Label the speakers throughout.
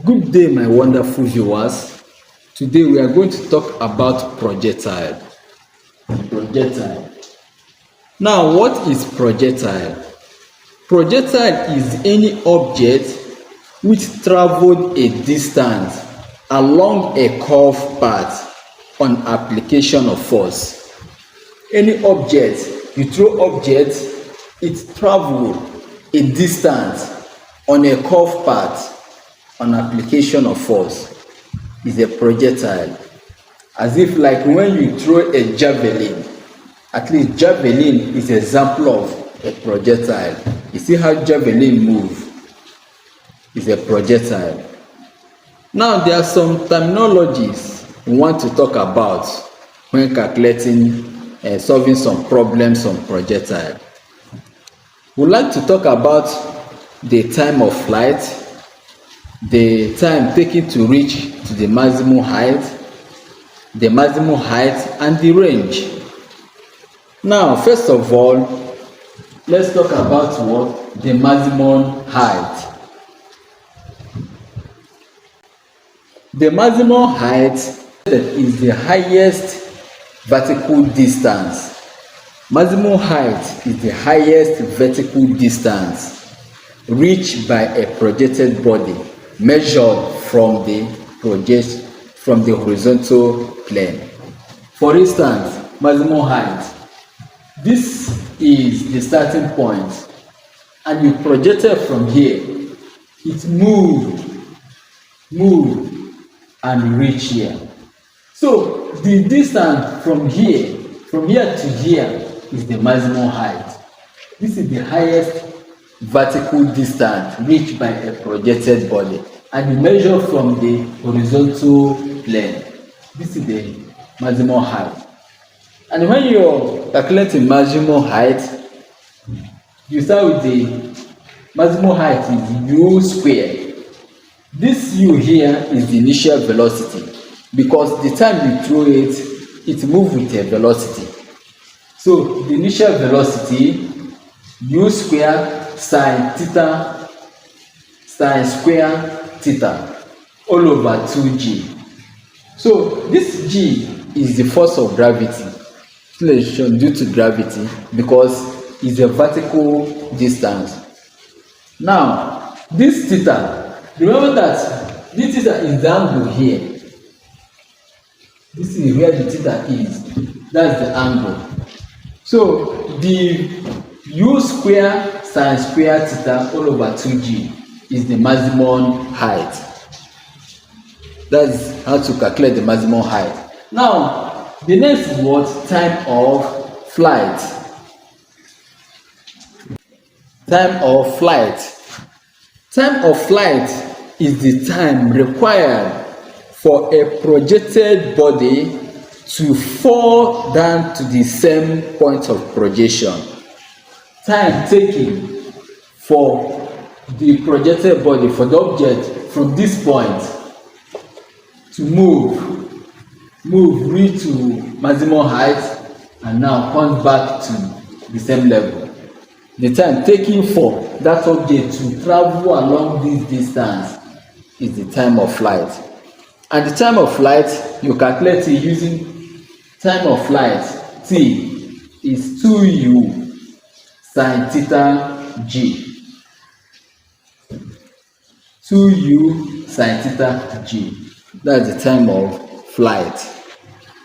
Speaker 1: Good day, my wonderful viewers. Today we are going to talk about projectile. Projectile. Now, what is projectile? Projectile is any object which traveled a distance along a curved path on application of force. Any object, you throw object, it traveled a distance on a curved path on application of force is a projectile. As if like when you throw a javelin, at least javelin is an example of a projectile. You see how javelin move is a projectile. Now there are some terminologies we want to talk about when calculating and solving some problems on projectile. We'd like to talk about the time of flight, the time taken to reach to the maximum height and the range. Now, first of all, let's talk about what? The maximum height. The maximum height is the highest vertical distance. Maximum height is the highest vertical distance reached by a projected body measured from the horizontal plane. For instance, maximum height. This is the starting point, and you projected from here. It moved and reached here. So the distance from here to here is the maximum height. This is the highest vertical distance reached by a projected body, and you measure from the horizontal plane. This is the maximum height. And when you're calculating maximum height, you start with the maximum height is u square. This u here is the initial velocity, because the time you throw it moves with a velocity. So the initial velocity, u square sine theta sine square theta all over 2g. So this g is the force of gravity, acceleration due to gravity, because it's a vertical distance. Now this theta, remember that this theta is the angle here. This is where the theta is. That's the angle. So the u square sine square theta all over 2g is the maximum height. That's how to calculate the maximum height. Now, the next is what? Time of flight. Time of flight. Time of flight is the time required for a projected body to fall down to the same point of projection. Time taken for the projected body, for the object from this point to move, reach to maximum height, and now comes back to the same level. The time taken for that object to travel along this distance is the time of flight. And the time of flight, you calculate it using time of flight, t is 2u sine theta g. 2u sine theta g. That's the time of flight.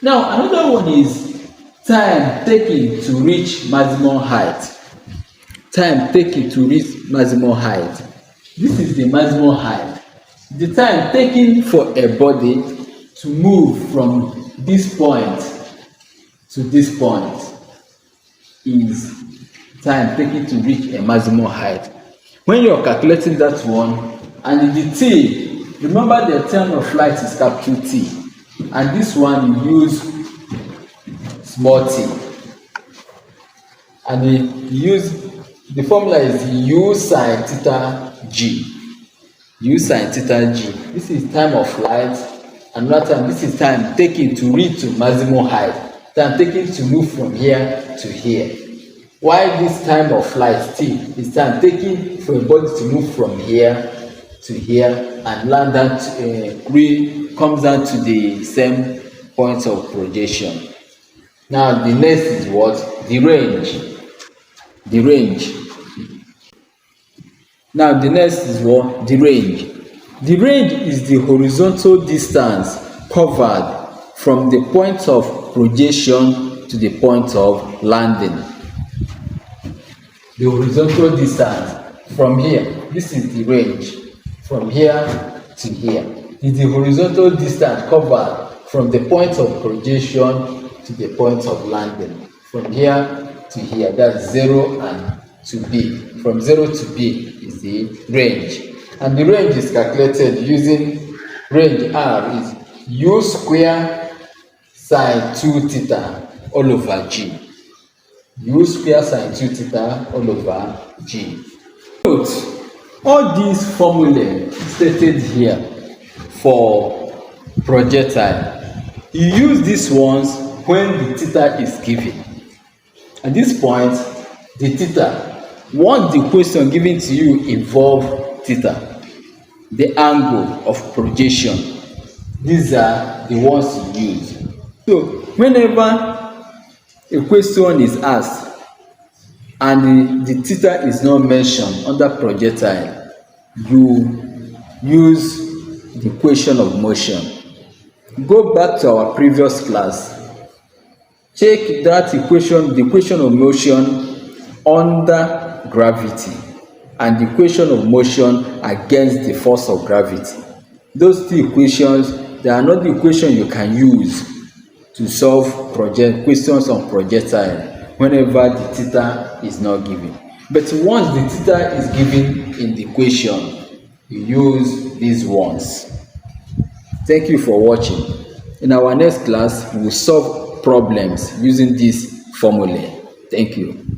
Speaker 1: Now another one is time taken to reach maximum height. Time taken to reach maximum height. This is the maximum height. The time taken for a body to move from this point to this point is time taken to reach a maximum height. When you are calculating that one, and the t, remember the time of flight is capital T, and this one you use small t, and you use the formula is u sine theta g. U sine theta g. This is time of flight. Another time, this is time taken to reach to maximum height. Time taken to move from here to here. While this time of flight t is time taken for a body to move from here to here and land down comes down to the same point of projection. Now the next is what? The range. The range. Now the next is what? The range. The range is the horizontal distance covered from the point of projection to the point of landing. The horizontal distance from here, this is the range, from here to here, is the horizontal distance covered from the point of projection to the point of landing. From here to here, that's 0 and to B. From 0 to B is the range. And the range is calculated using range R is U square sine 2 theta all over G. U square sine 2 theta all over G. Note, all these formulae stated here for projectile, you use these ones when the theta is given. At this point, the theta, once the question given to you involve theta, the angle of projection, these are the ones you use. So whenever a question is asked and the theta is not mentioned under projectile, you use the equation of motion. Go back to our previous class, check that equation, the equation of motion under gravity and the equation of motion against the force of gravity. Those two equations, they are not the equation you can use to solve questions on projectile whenever the theta is not given. But once the theta is given in the equation, you use these ones. Thank you for watching. In our next class, we will solve problems using this formula. Thank you.